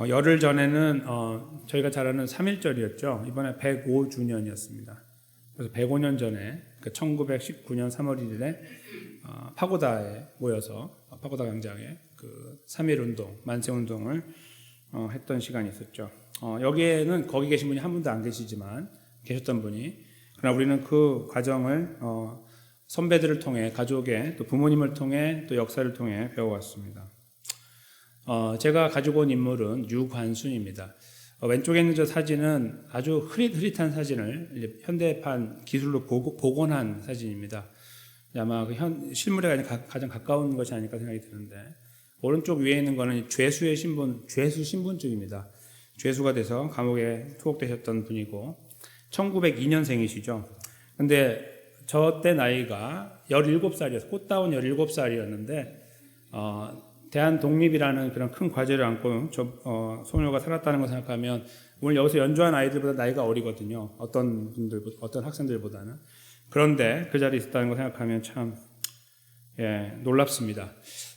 열흘 전에는 저희가 잘 아는 3.1절이었죠. 이번에 105주년이었습니다. 그래서 105년 전에 1919년 3월 1일에 파고다에 모여서 파고다 광장에 그 3.1운동, 만세운동을 했던 시간이 있었죠. 여기에는 거기 계신 분이 한 분도 안 계시지만 계셨던 분이, 그러나 우리는 그 과정을 선배들을 통해, 가족의 또 부모님을 통해 또 역사를 통해 배워왔습니다. 제가 가지고 온 인물은 유관순입니다. 왼쪽에 있는 저 사진은 아주 흐릿흐릿한 사진을 현대판 기술로 복원한 사진입니다. 아마 실물에 가장 가까운 것이 아닐까 생각이 드는데, 오른쪽 위에 있는 것은 죄수 신분증입니다. 죄수가 돼서 감옥에 투옥되셨던 분이고 1902년생이시죠. 근데 저 때 나이가 17살이었어요. 꽃다운 17살이었는데 대한 독립이라는 그런 큰 과제를 안고 소녀가 살았다는 걸 생각하면, 오늘 여기서 연주한 아이들보다 나이가 어리거든요. 어떤 학생들보다는. 그런데 그 자리에 있었다는 걸 생각하면 참 놀랍습니다.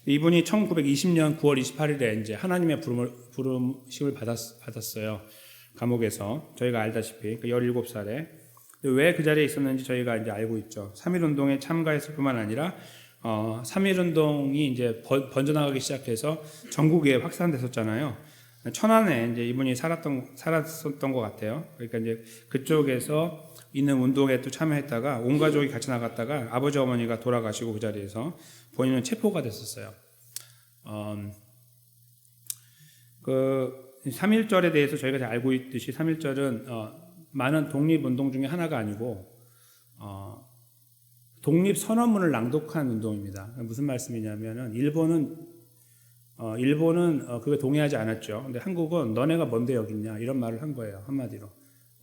이분이 1920년 9월 28일에 이제 하나님의 부름심을 받았어요. 감옥에서. 저희가 알다시피 그 17살에 왜 그 자리에 있었는지 저희가 이제 알고 있죠. 3.1운동에 참가했을 뿐만 아니라 3.1운동이 이제 번져나가기 시작해서 전국에 확산됐었잖아요. 천안에 이제 이분이 살았었던 것 같아요. 그러니까 이제 그쪽에서 있는 운동에 또 참여했다가 온 가족이 같이 나갔다가 아버지 어머니가 돌아가시고 그 자리에서 본인은 체포가 됐었어요. 그 3.1절에 대해서 저희가 잘 알고 있듯이 3.1절은 많은 독립운동 중에 하나가 아니고 독립선언문을 낭독한 운동입니다. 무슨 말씀이냐면은 일본은 그게 동의하지 않았죠. 근데 한국은 너네가 뭔데 여기 있냐 이런 말을 한 거예요. 한마디로.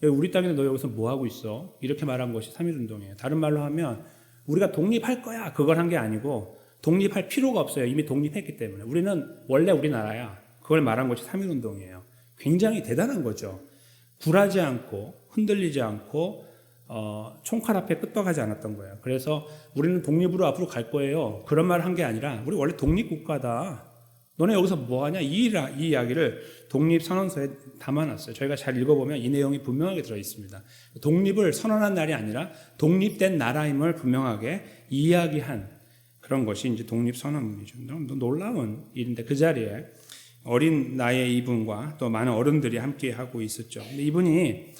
우리 땅인데 너 여기서 뭐 하고 있어? 이렇게 말한 것이 3.1운동이에요. 다른 말로 하면 우리가 독립할 거야 그걸 한 게 아니고, 독립할 필요가 없어요. 이미 독립했기 때문에. 우리는 원래 우리나라야. 그걸 말한 것이 3.1운동이에요. 굉장히 대단한 거죠. 굴하지 않고 흔들리지 않고 총칼 앞에 끄떡하지 않았던 거예요. 그래서 우리는 독립으로 앞으로 갈 거예요. 그런 말을 한 게 아니라 우리 원래 독립국가다. 너네 여기서 뭐하냐? 이 이야기를 독립선언서에 담아놨어요. 저희가 잘 읽어보면 이 내용이 분명하게 들어있습니다. 독립을 선언한 날이 아니라 독립된 나라임을 분명하게 이야기한 그런 것이 이제 독립선언문이죠. 너무 놀라운 일인데 그 자리에 어린 나이의 이분과 또 많은 어른들이 함께 하고 있었죠. 근데 이분이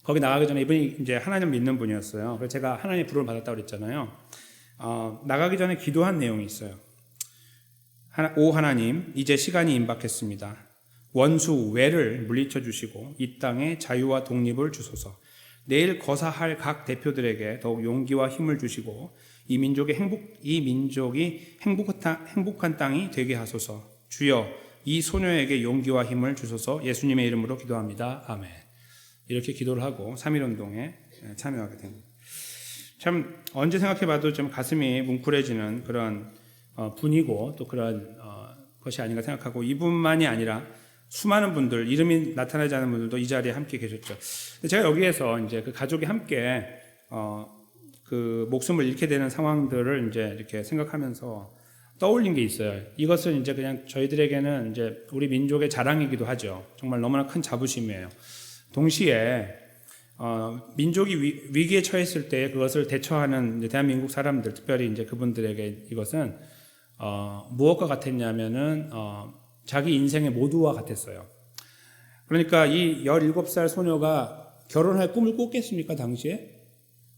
거기 나가기 전에 이분이 이제 하나님 믿는 분이었어요. 그래서 제가 하나님의 부름을 받았다고 그랬잖아요. 나가기 전에 기도한 내용이 있어요. 오 하나님, 이제 시간이 임박했습니다. 원수 외를 물리쳐 주시고 이 땅에 자유와 독립을 주소서. 내일 거사할 각 대표들에게 더욱 용기와 힘을 주시고 이 민족이 행복한 땅이 되게 하소서. 주여, 이 소녀에게 용기와 힘을 주소서. 예수님의 이름으로 기도합니다. 아멘. 이렇게 기도를 하고 3.1운동에 참여하게 됩니다. 참 언제 생각해봐도 좀 가슴이 뭉클해지는 그런 분이고 또 그런 것이 아닌가 생각하고, 이분만이 아니라 수많은 분들, 이름이 나타나지 않은 분들도 이 자리에 함께 계셨죠. 제가 여기에서 이제 그 가족이 함께 그 목숨을 잃게 되는 상황들을 이제 이렇게 생각하면서 떠올린 게 있어요. 이것은 이제 그냥 저희들에게는 이제 우리 민족의 자랑이기도 하죠. 정말 너무나 큰 자부심이에요. 동시에 민족이 위기에 처했을 때 그것을 대처하는 이제 대한민국 사람들, 특별히 이제 그분들에게 이것은 무엇과 같았냐면은 자기 인생의 모두와 같았어요. 그러니까 이 17살 소녀가 결혼할 꿈을 꿨겠습니까? 당시에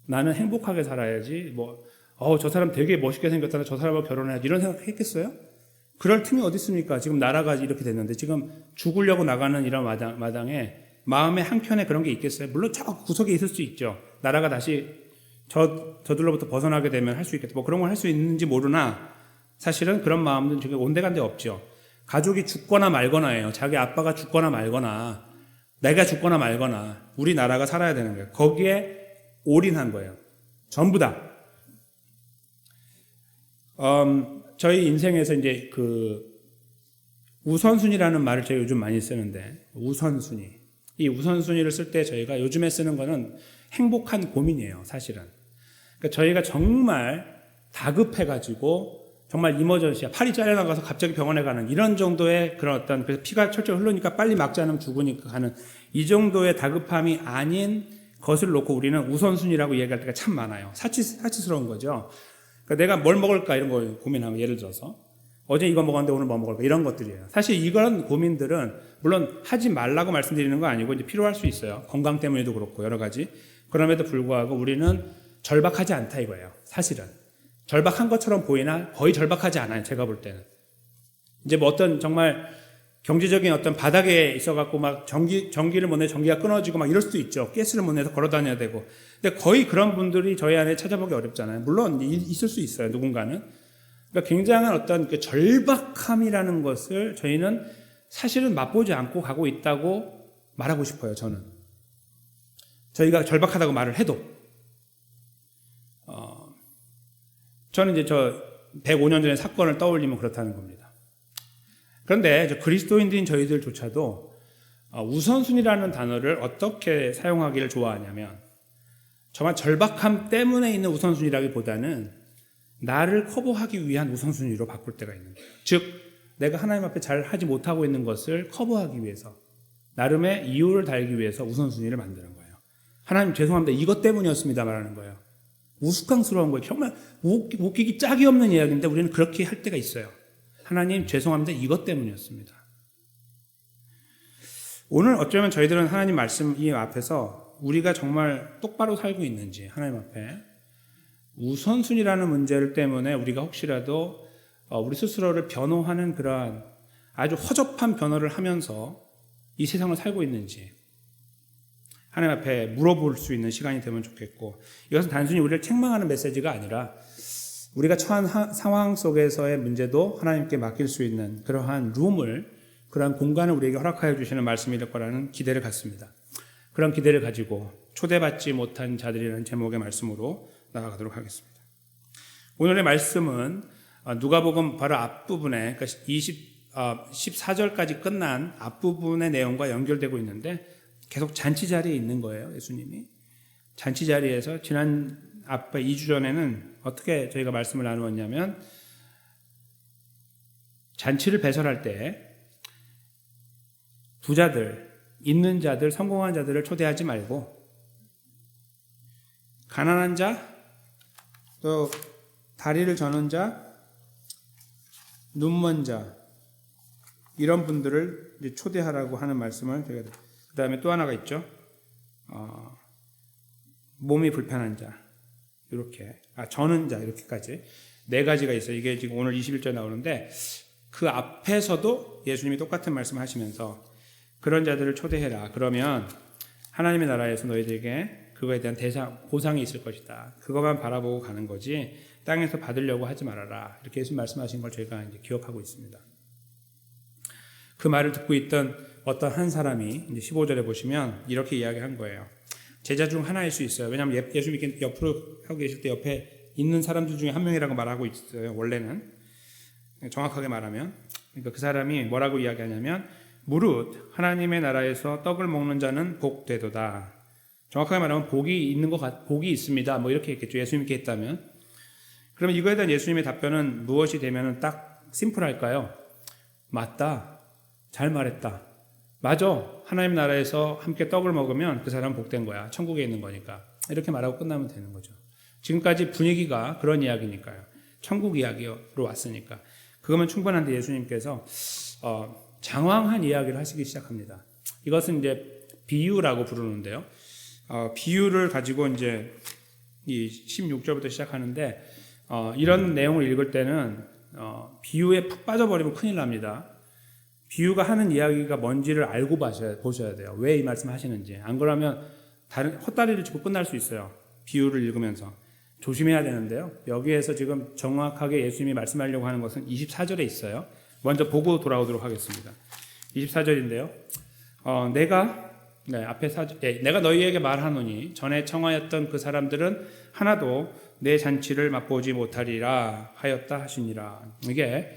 나는 행복하게 살아야지, 저 사람 되게 멋있게 생겼다나 저 사람하고 결혼해야지 이런 생각 했겠어요? 그럴 틈이 어디 있습니까? 지금 나라가 이렇게 됐는데 지금 죽으려고 나가는 이런 마당에 마음의 한켠에 그런 게 있겠어요? 물론 저 구석에 있을 수 있죠. 나라가 다시 저들로부터 벗어나게 되면 할 수 있겠다. 그런 걸 할 수 있는지 모르나 사실은 그런 마음은 저게 온데간데 없죠. 가족이 죽거나 말거나예요. 자기 아빠가 죽거나 말거나 내가 죽거나 말거나 우리나라가 살아야 되는 거예요. 거기에 올인한 거예요. 전부 다. 저희 인생에서 이제 그 우선순위라는 말을 제가 요즘 많이 쓰는데, 우선순위. 이 우선순위를 쓸 때 저희가 요즘에 쓰는 거는 행복한 고민이에요, 사실은. 그러니까 저희가 정말 다급해가지고 정말 이머전시야. 팔이 잘려나가서 갑자기 병원에 가는 이런 정도의 그런 어떤, 그래서 피가 철철 흐르니까 빨리 막지 않으면 죽으니까 가는 이 정도의 다급함이 아닌 것을 놓고 우리는 우선순위라고 얘기할 때가 참 많아요. 사치스러운 거죠. 그러니까 내가 뭘 먹을까 이런 걸 고민하면, 예를 들어서 어제 이거 먹었는데 오늘 뭐 먹을까 이런 것들이에요. 사실 이런 고민들은 물론 하지 말라고 말씀드리는 거 아니고 이제 필요할 수 있어요. 건강 때문에도 그렇고 여러 가지. 그럼에도 불구하고 우리는 절박하지 않다 이거예요. 사실은 절박한 것처럼 보이나 거의 절박하지 않아요. 제가 볼 때는 이제 뭐 어떤 정말 경제적인 어떤 바닥에 있어갖고 막 전기를 못 내 전기가 끊어지고 막 이럴 수도 있죠. 가스를 못 내서 걸어 다녀야 되고. 근데 거의 그런 분들이 저희 안에 찾아보기 어렵잖아요. 물론 있을 수 있어요. 누군가는. 그러니까 굉장한 어떤 그 절박함이라는 것을 저희는 사실은 맛보지 않고 가고 있다고 말하고 싶어요. 저는. 저희가 절박하다고 말을 해도. 저는 이제 105년 전의 사건을 떠올리면 그렇다는 겁니다. 그런데 그리스도인들인 저희들조차도 우선순위라는 단어를 어떻게 사용하기를 좋아하냐면 정말 절박함 때문에 있는 우선순위라기보다는 나를 커버하기 위한 우선순위로 바꿀 때가 있는 거예요. 즉 내가 하나님 앞에 잘 하지 못하고 있는 것을 커버하기 위해서 나름의 이유를 달기 위해서 우선순위를 만드는 거예요. 하나님 죄송합니다. 이것 때문이었습니다 말하는 거예요. 우스꽝스러운 거예요. 정말 웃기기 짝이 없는 이야기인데 우리는 그렇게 할 때가 있어요. 하나님 죄송합니다. 이것 때문이었습니다. 오늘 어쩌면 저희들은 하나님 말씀 이 앞에서 우리가 정말 똑바로 살고 있는지 하나님 앞에 우선순위라는 문제를 때문에 우리가 혹시라도 우리 스스로를 변호하는 그러한 아주 허접한 변호를 하면서 이 세상을 살고 있는지 하나님 앞에 물어볼 수 있는 시간이 되면 좋겠고, 이것은 단순히 우리를 책망하는 메시지가 아니라 우리가 처한 상황 속에서의 문제도 하나님께 맡길 수 있는 그러한 그러한 공간을 우리에게 허락하여 주시는 말씀이 될 거라는 기대를 갖습니다. 그런 기대를 가지고 초대받지 못한 자들이라는 제목의 말씀으로 나아가도록 하겠습니다. 오늘의 말씀은 누가복음 바로 앞부분에, 그러니까 14절까지 끝난 앞부분의 내용과 연결되고 있는데 계속 잔치 자리에 있는 거예요. 예수님이 잔치 자리에서 지난 앞에 2주 전에는 어떻게 저희가 말씀을 나누었냐면 잔치를 배설할 때 부자들, 있는 자들, 성공한 자들을 초대하지 말고 가난한 자, 또 다리를 저는 자, 눈먼 자 이런 분들을 이제 초대하라고 하는 말씀을 저희가, 그 다음에 또 하나가 있죠. 몸이 불편한 자, 이렇게, 저는 자, 이렇게까지 4가지가 있어요. 이게 지금 오늘 21절 나오는데 그 앞에서도 예수님이 똑같은 말씀 하시면서 그런 자들을 초대해라. 그러면 하나님의 나라에서 너희들에게 그거에 대한 보상이 있을 것이다. 그것만 바라보고 가는 거지 땅에서 받으려고 하지 말아라. 이렇게 예수님 말씀하신 걸 저희가 이제 기억하고 있습니다. 그 말을 듣고 있던 어떤 한 사람이 이제 15절에 보시면 이렇게 이야기한 거예요. 제자 중 하나일 수 있어요. 왜냐하면 예수님이 옆으로 하고 계실 때 옆에 있는 사람들 중에 한 명이라고 말하고 있어요. 원래는 정확하게 말하면, 그러니까 그 사람이 뭐라고 이야기하냐면 무릇 하나님의 나라에서 떡을 먹는 자는 복되도다. 정확하게 말하면 복이 있습니다. 뭐 이렇게 했겠죠. 예수님께 했다면. 그러면 이거에 대한 예수님의 답변은 무엇이 되면 딱 심플할까요? 맞다. 잘 말했다. 맞아. 하나님 나라에서 함께 떡을 먹으면 그 사람은 복된 거야. 천국에 있는 거니까. 이렇게 말하고 끝나면 되는 거죠. 지금까지 분위기가 그런 이야기니까요. 천국 이야기로 왔으니까. 그거면 충분한데 예수님께서 장황한 이야기를 하시기 시작합니다. 이것은 이제 비유라고 부르는데요. 비유를 가지고 이제 이 16절부터 시작하는데 이런 내용을 읽을 때는 비유에 푹 빠져버리면 큰일 납니다. 비유가 하는 이야기가 뭔지를 알고 보셔야 돼요. 왜 이 말씀을 하시는지. 안 그러면 다른 헛다리를 짚고 끝날 수 있어요. 비유를 읽으면서. 조심해야 되는데요. 여기에서 지금 정확하게 예수님이 말씀하려고 하는 것은 24절에 있어요. 먼저 보고 돌아오도록 하겠습니다. 24절인데요. 내가 너희에게 말하노니 전에 청하였던 그 사람들은 하나도 내 잔치를 맛보지 못하리라 하였다 하시니라. 이게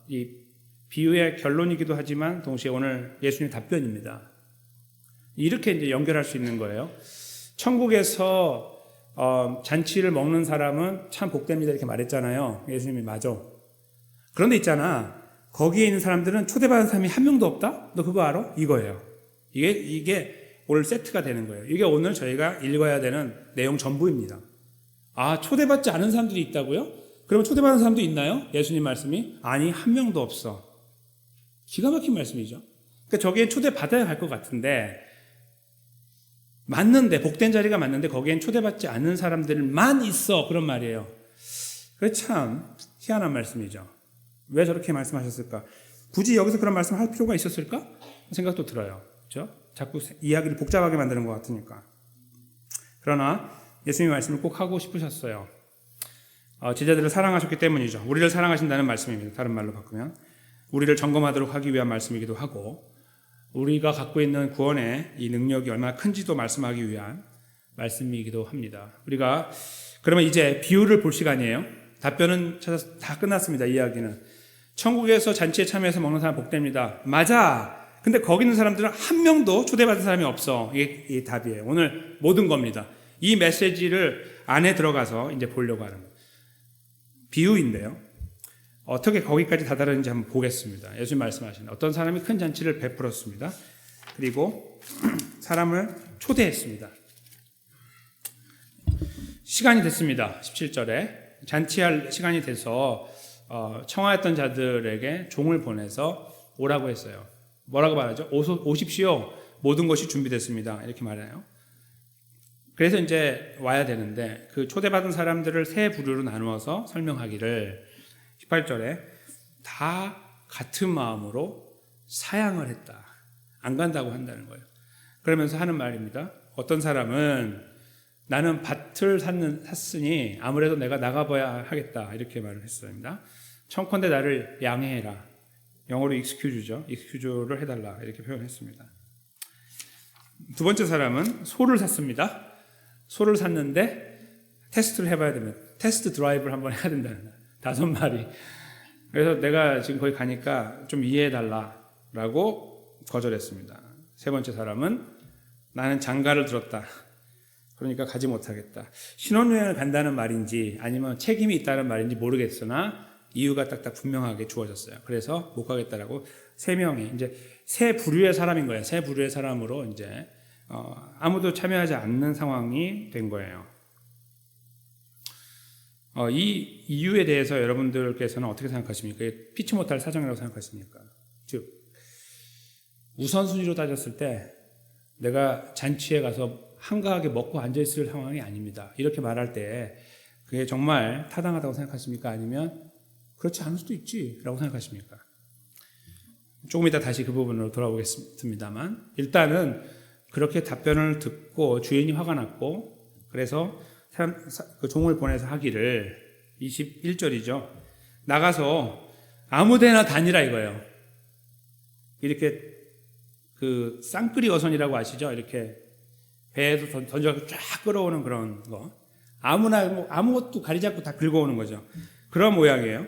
이 비유의 결론이기도 하지만 동시에 오늘 예수님의 답변입니다. 이렇게 이제 연결할 수 있는 거예요. 천국에서 잔치를 먹는 사람은 참 복됩니다 이렇게 말했잖아요. 예수님이 맞아. 그런데 있잖아. 거기에 있는 사람들은 초대받은 사람이 한 명도 없다? 너 그거 알아? 이거예요. 이게 오늘 세트가 되는 거예요. 이게 오늘 저희가 읽어야 되는 내용 전부입니다. 아, 초대받지 않은 사람들이 있다고요? 그러면 초대받은 사람도 있나요? 예수님 말씀이 아니 한 명도 없어. 기가 막힌 말씀이죠. 그러니까 저기엔 초대받아야 할 것 같은데 맞는데 복된 자리가 맞는데 거기엔 초대받지 않는 사람들만 있어 그런 말이에요. 그게 참 희한한 말씀이죠. 왜 저렇게 말씀하셨을까? 굳이 여기서 그런 말씀을 할 필요가 있었을까? 생각도 들어요. 그렇죠? 자꾸 이야기를 복잡하게 만드는 것 같으니까. 그러나 예수님의 말씀을 꼭 하고 싶으셨어요. 제자들을 사랑하셨기 때문이죠. 우리를 사랑하신다는 말씀입니다. 다른 말로 바꾸면 우리를 점검하도록 하기 위한 말씀이기도 하고 우리가 갖고 있는 구원의 이 능력이 얼마나 큰지도 말씀하기 위한 말씀이기도 합니다. 우리가 그러면 이제 비유를 볼 시간이에요. 답변은 다 끝났습니다. 이야기는 천국에서 잔치에 참여해서 먹는 사람 복됩니다. 맞아. 근데 거기 있는 사람들은 한 명도 초대받은 사람이 없어. 이게 답이에요. 오늘 모든 겁니다. 이 메시지를 안에 들어가서 이제 보려고 하는 거예요. 비유인데요. 어떻게 거기까지 다다르는지 한번 보겠습니다. 예수님 말씀하신 어떤 사람이 큰 잔치를 베풀었습니다. 그리고 사람을 초대했습니다. 시간이 됐습니다. 17절에 잔치할 시간이 돼서 청하였던 자들에게 종을 보내서 오라고 했어요. 뭐라고 말하죠? 오십시오. 모든 것이 준비됐습니다. 이렇게 말해요. 그래서 이제 와야 되는데 그 초대받은 사람들을 세 부류로 나누어서 설명하기를 18절에 다 같은 마음으로 사양을 했다. 안 간다고 한다는 거예요. 그러면서 하는 말입니다. 어떤 사람은 나는 밭을 샀으니 아무래도 내가 나가봐야 하겠다. 이렇게 말을 했습니다. 청컨대 나를 양해해라. 영어로 excuse죠. excuse를 해달라. 이렇게 표현했습니다. 두 번째 사람은 소를 샀습니다. 소를 샀는데 테스트를 해봐야 됩니다. 테스트 드라이브를 한번 해야 된다는 거예요. 5마리. 그래서 내가 지금 거기 가니까 좀 이해해달라고 거절했습니다. 세 번째 사람은 나는 장가를 들었다. 그러니까 가지 못하겠다. 신혼여행을 간다는 말인지 아니면 책임이 있다는 말인지 모르겠으나 이유가 딱딱 분명하게 주어졌어요. 그래서 못 가겠다라고 세 명이 이제 세 부류의 사람인 거예요. 세 부류의 사람으로 이제 아무도 참여하지 않는 상황이 된 거예요. 이 이유에 대해서 여러분들께서는 어떻게 생각하십니까? 피치 못할 사정이라고 생각하십니까? 즉 우선순위로 따졌을 때 내가 잔치에 가서 한가하게 먹고 앉아있을 상황이 아닙니다. 이렇게 말할 때 그게 정말 타당하다고 생각하십니까? 아니면 그렇지 않을 수도 있지 라고 생각하십니까? 조금 이따 다시 그 부분으로 돌아오겠습니다만 일단은 그렇게 답변을 듣고 주인이 화가 났고 그래서 그 종을 보내서 하기를 21절이죠. 나가서 아무데나 다니라 이거예요. 이렇게 그 쌍끌이 어선이라고 아시죠? 이렇게 배에서 던져서 쫙 끌어오는 그런 거. 아무나 아무것도 가리지 않고 다 긁어오는 거죠. 그런 모양이에요.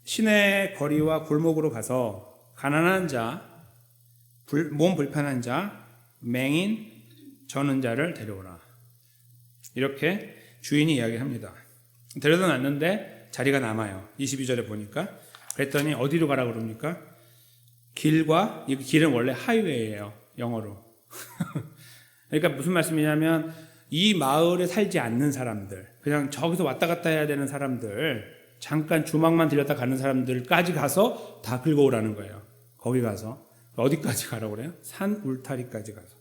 시내 거리와 골목으로 가서 가난한 자, 몸 불편한 자, 맹인, 저는 자를 데려오라. 이렇게 주인이 이야기합니다. 데려다 놨는데 자리가 남아요. 22절에 보니까. 그랬더니 어디로 가라고 그럽니까? 길과, 이 길은 원래 하이웨이예요. 영어로. 그러니까 무슨 말씀이냐면 이 마을에 살지 않는 사람들, 그냥 저기서 왔다 갔다 해야 되는 사람들, 잠깐 주막만 들렸다 가는 사람들까지 가서 다 긁어오라는 거예요. 거기 가서. 어디까지 가라고 그래요? 산 울타리까지 가서.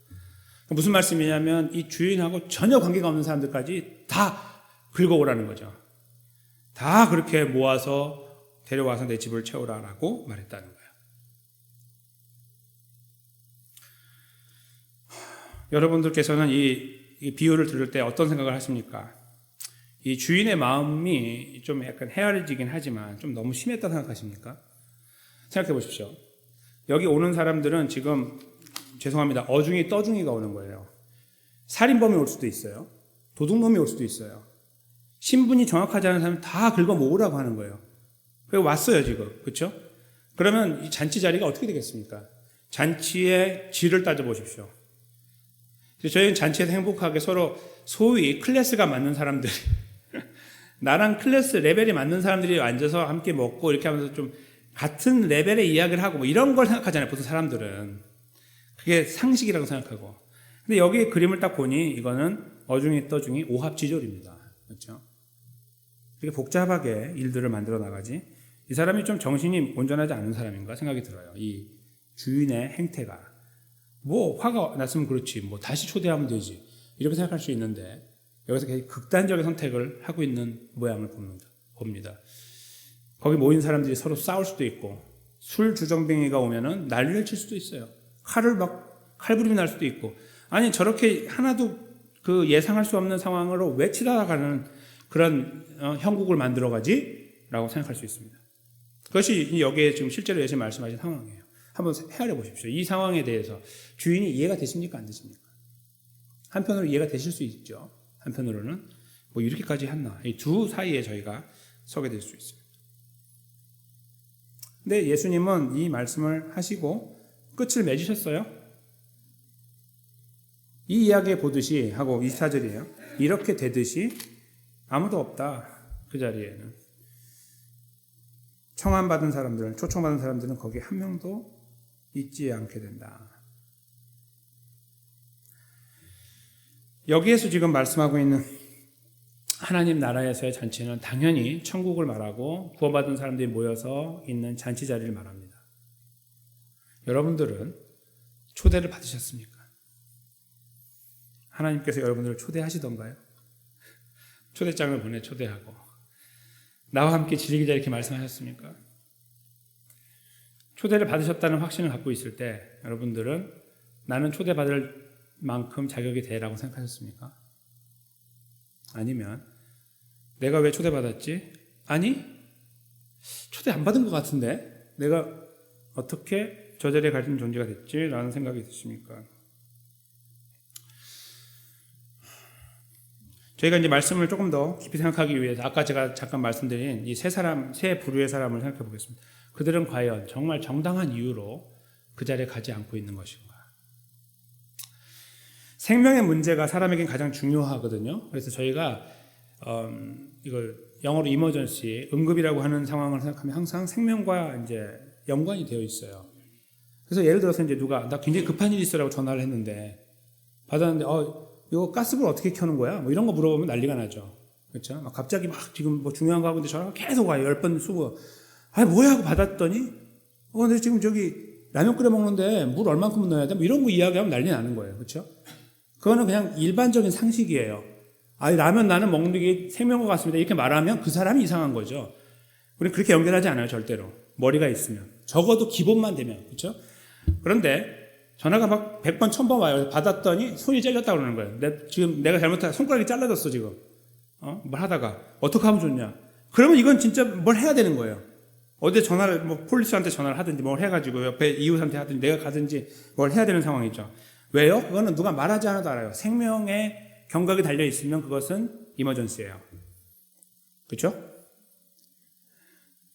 무슨 말씀이냐면 이 주인하고 전혀 관계가 없는 사람들까지 다 긁어오라는 거죠. 다 그렇게 모아서 데려와서 내 집을 채우라라고 말했다는 거예요. 여러분들께서는 이 비유를 들을 때 어떤 생각을 하십니까? 이 주인의 마음이 좀 약간 헤아려지긴 하지만 좀 너무 심했다 생각하십니까? 생각해 보십시오. 여기 오는 사람들은 지금 죄송합니다. 어중이 떠중이가 오는 거예요. 살인범이 올 수도 있어요. 도둑놈이 올 수도 있어요. 신분이 정확하지 않은 사람은 다 긁어 모으라고 하는 거예요. 그리고 왔어요 지금. 그렇죠? 그러면 이 잔치 자리가 어떻게 되겠습니까? 잔치의 질을 따져보십시오. 저희는 잔치에서 행복하게 서로 소위 클래스가 맞는 사람들이 나랑 클래스 레벨이 맞는 사람들이 앉아서 함께 먹고 이렇게 하면서 좀 같은 레벨의 이야기를 하고 뭐 이런 걸 생각하잖아요. 보통 사람들은. 그게 상식이라고 생각하고. 근데 여기 그림을 딱 보니 이거는 어중이 떠중이 오합지졸입니다. 그렇죠? 되게 복잡하게 일들을 만들어 나가지. 이 사람이 좀 정신이 온전하지 않은 사람인가 생각이 들어요. 이 주인의 행태가. 뭐 화가 났으면 그렇지. 뭐 다시 초대하면 되지. 이렇게 생각할 수 있는데 여기서 굉장히 극단적인 선택을 하고 있는 모양을 봅니다. 거기 모인 사람들이 서로 싸울 수도 있고 술 주정뱅이가 오면은 난리를 칠 수도 있어요. 칼부림이 날 수도 있고 아니 저렇게 하나도 그 예상할 수 없는 상황으로 왜 치닫아가는 그런 형국을 만들어가지? 라고 생각할 수 있습니다. 그것이 여기에 지금 실제로 예수님 말씀하신 상황이에요. 한번 헤아려 보십시오. 이 상황에 대해서 주인이 이해가 되십니까? 안 되십니까? 한편으로 이해가 되실 수 있죠. 한편으로는 뭐 이렇게까지 했나? 이 두 사이에 저희가 서게 될 수 있습니다. 근데 예수님은 이 말씀을 하시고 끝을 맺으셨어요. 이 이야기에 보듯이 하고 24절이에요. 이렇게 되듯이 아무도 없다. 그 자리에는. 청함받은 사람들은, 초청받은 사람들은 거기 한 명도 있지 않게 된다. 여기에서 지금 말씀하고 있는 하나님 나라에서의 잔치는 당연히 천국을 말하고 구원받은 사람들이 모여서 있는 잔치 자리를 말합니다. 여러분들은 초대를 받으셨습니까? 하나님께서 여러분들을 초대하시던가요? 초대장을 보내 초대하고 나와 함께 지리기자 이렇게 말씀하셨습니까? 초대를 받으셨다는 확신을 갖고 있을 때 여러분들은 나는 초대받을 만큼 자격이 되라고 생각하셨습니까? 아니면 내가 왜 초대받았지? 아니 초대 안 받은 것 같은데 내가 어떻게 저 자리에 갈 수 있는 존재가 됐지? 라는 생각이 드십니까? 저희가 이제 말씀을 조금 더 깊이 생각하기 위해서 아까 제가 잠깐 말씀드린 이 세 부류의 사람을 생각해 보겠습니다. 그들은 과연 정말 정당한 이유로 그 자리에 가지 않고 있는 것인가? 생명의 문제가 사람에겐 가장 중요하거든요. 그래서 저희가 이걸 영어로 이머전시, 응급이라고 하는 상황을 생각하면 항상 생명과 이제 연관이 되어 있어요. 그래서 예를 들어서 이제 누가 나 굉장히 급한 일이 있어라고 전화를 했는데 받았는데 이거 가스불 어떻게 켜는 거야? 뭐 이런 거 물어보면 난리가 나죠. 그렇죠? 막 갑자기 막 지금 뭐 중요한 거 하고 있는데 전화가 계속 와요. 10번 쓰고. 뭐야 하고 받았더니 근데 지금 저기 라면 끓여 먹는데 물 얼만큼 넣어야 돼? 뭐 이런 거 이야기하면 난리 나는 거예요. 그렇죠? 그거는 그냥 일반적인 상식이에요. 라면 나는 먹는 게 생명과 같습니다. 이렇게 말하면 그 사람이 이상한 거죠. 우리 그렇게 연결하지 않아요. 절대로. 머리가 있으면. 적어도 기본만 되면. 그렇죠? 그런데 전화가 막 100번, 1000번 와요. 받았더니 손이 잘렸다고 그러는 거예요. 지금 내가 잘못한 손가락이 잘라졌어, 지금. 뭘 하다가. 어떻게 하면 좋냐. 그러면 이건 진짜 뭘 해야 되는 거예요. 어디 전화를, 폴리스한테 전화를 하든지 뭘 해가지고 옆에 이웃한테 하든지 내가 가든지 뭘 해야 되는 상황이죠. 왜요? 그거는 누가 말하지 않아도 알아요. 생명의 경각이 달려있으면 그것은 이머전시예요. 그렇죠?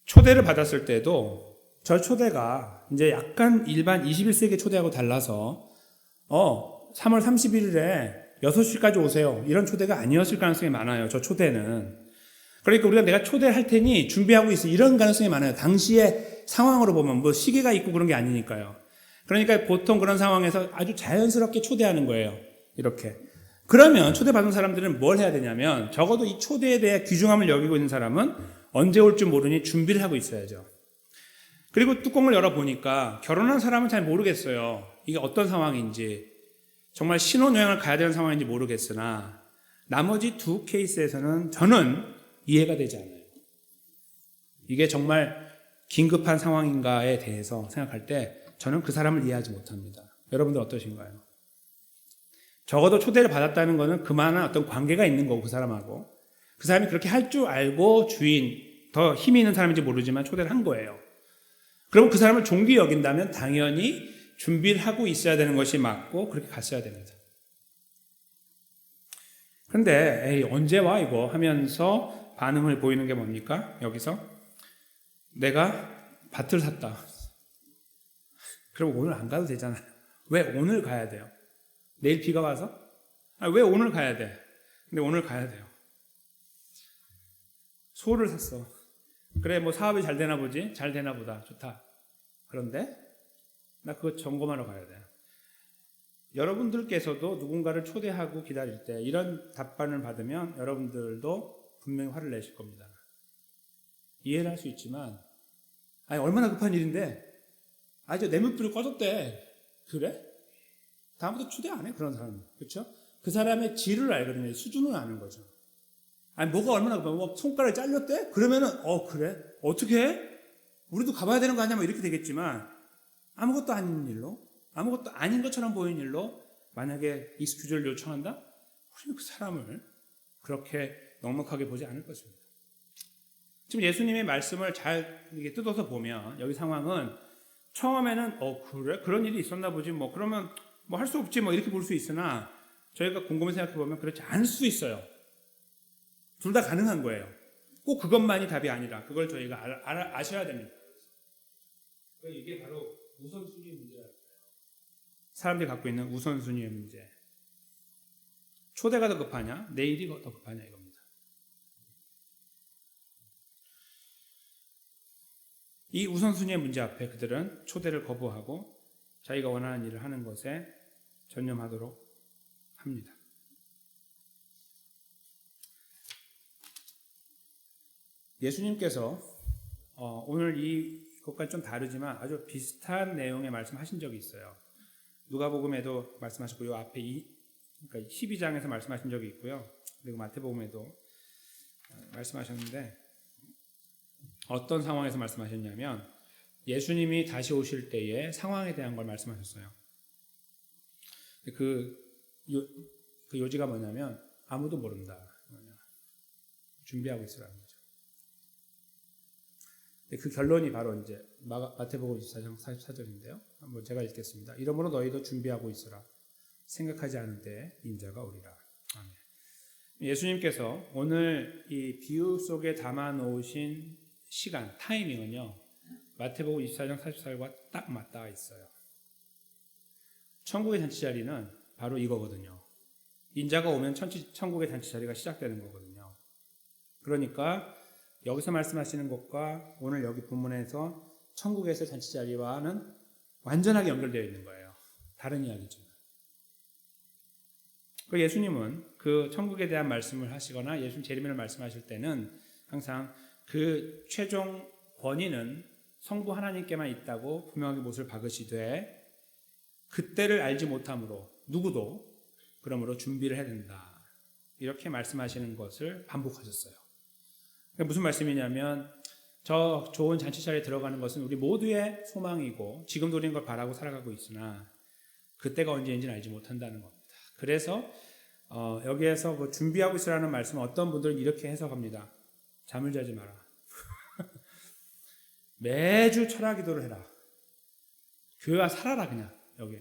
초대를 받았을 때도 저 초대가 이제 약간 일반 21세기 초대하고 달라서 3월 31일에 6시까지 오세요. 이런 초대가 아니었을 가능성이 많아요. 저 초대는. 그러니까 우리가 내가 초대할 테니 준비하고 있어. 이런 가능성이 많아요. 당시의 상황으로 보면 뭐 시계가 있고 그런 게 아니니까요. 그러니까 보통 그런 상황에서 아주 자연스럽게 초대하는 거예요. 이렇게. 그러면 초대받은 사람들은 뭘 해야 되냐면 적어도 이 초대에 대해 귀중함을 여기고 있는 사람은 언제 올 줄 모르니 준비를 하고 있어야죠. 그리고 뚜껑을 열어보니까 결혼한 사람은 잘 모르겠어요. 이게 어떤 상황인지. 정말 신혼여행을 가야 되는 상황인지 모르겠으나 나머지 두 케이스에서는 저는 이해가 되지 않아요. 이게 정말 긴급한 상황인가에 대해서 생각할 때 저는 그 사람을 이해하지 못합니다. 여러분들 어떠신가요? 적어도 초대를 받았다는 것은 그만한 어떤 관계가 있는 거고 그 사람하고 그 사람이 그렇게 할 줄 알고 주인, 더 힘이 있는 사람인지 모르지만 초대를 한 거예요. 그럼 그 사람을 존귀 여긴다면 당연히 준비를 하고 있어야 되는 것이 맞고 그렇게 갔어야 됩니다. 그런데 언제 와 이거 하면서 반응을 보이는 게 뭡니까? 여기서 내가 밭을 샀다. 그럼 오늘 안 가도 되잖아요. 왜 오늘 가야 돼요? 내일 비가 와서? 왜 오늘 가야 돼? 근데 오늘 가야 돼요. 소를 샀어. 그래, 뭐 사업이 잘 되나 보지? 잘 되나 보다. 좋다. 그런데 나 그거 점검하러 가야 돼. 여러분들께서도 누군가를 초대하고 기다릴 때 이런 답변을 받으면 여러분들도 분명히 화를 내실 겁니다. 이해를 할 수 있지만, 아니, 얼마나 급한 일인데, 저 내물불이 꺼졌대. 그래? 다음부터 초대 안 해, 그런 사람은. 그렇죠? 그 사람의 질을 알거든요. 수준을 아는 거죠. 아니, 뭐가 얼마나 급한, 뭐 손가락이 잘렸대? 그러면은, 그래? 어떻게 해? 우리도 가봐야 되는 거 아니야? 뭐 이렇게 되겠지만, 아무것도 아닌 일로, 아무것도 아닌 것처럼 보이는 일로, 만약에 익스큐즈를 요청한다? 우리는 그 사람을 그렇게 넉넉하게 보지 않을 것입니다. 지금 예수님의 말씀을 잘 뜯어서 보면, 여기 상황은 처음에는, 그래? 그런 일이 있었나 보지. 뭐, 그러면 뭐 할 수 없지. 뭐 이렇게 볼 수 있으나, 저희가 곰곰이 생각해 보면 그렇지 않을 수 있어요. 둘 다 가능한 거예요. 꼭 그것만이 답이 아니라, 그걸 저희가 아셔야 됩니다. 이게 바로 우선순위의 문제예요. 사람들이 갖고 있는 우선순위의 문제. 초대가 더 급하냐? 내일이 더 급하냐 이겁니다. 이 우선순위의 문제 앞에 그들은 초대를 거부하고 자기가 원하는 일을 하는 것에 전념하도록 합니다. 예수님께서 오늘 이것과 좀 다르지만 아주 비슷한 내용의 말씀하신 적이 있어요. 누가복음에도 말씀하셨고, 요 앞에 그러니까 12장에서 말씀하신 적이 있고요. 그리고 마태복음에도 말씀하셨는데, 어떤 상황에서 말씀하셨냐면 예수님이 다시 오실 때의 상황에 대한 걸 말씀하셨어요. 그 요지가 뭐냐면 아무도 모른다. 준비하고 있으라는 거죠. 그 결론이 바로 이제 마태복음 24장 44절인데요. 한번 제가 읽겠습니다. 이러므로 너희도 준비하고 있으라. 생각하지 않을 때 인자가 오리라. 아멘. 예수님께서 오늘 이 비유 속에 담아 놓으신 시간, 타이밍은요, 마태복음 24장 44절과 딱 맞닿아 있어요. 천국의 잔치자리는 바로 이거거든요. 인자가 오면 천국의 잔치자리가 시작되는 거거든요. 그러니까 여기서 말씀하시는 것과 오늘 여기 본문에서 천국에서 잔치자리와는 완전하게 연결되어 있는 거예요. 다른 이야기지만. 예수님은 그 천국에 대한 말씀을 하시거나 예수님 재림을 말씀하실 때는 항상 그 최종 권위는 성부 하나님께만 있다고 분명하게 못을 박으시되, 그때를 알지 못함으로 누구도 그러므로 준비를 해야 된다. 이렇게 말씀하시는 것을 반복하셨어요. 무슨 말씀이냐면, 저 좋은 잔치자리에 들어가는 것은 우리 모두의 소망이고 지금도 우리는 걸 바라고 살아가고 있으나 그때가 언제인지는 알지 못한다는 겁니다. 그래서 여기에서 그 준비하고 있으라는 말씀은 어떤 분들은 이렇게 해석합니다. 잠을 자지 마라. 매주 철학 기도를 해라. 교회와 살아라. 그냥 여기.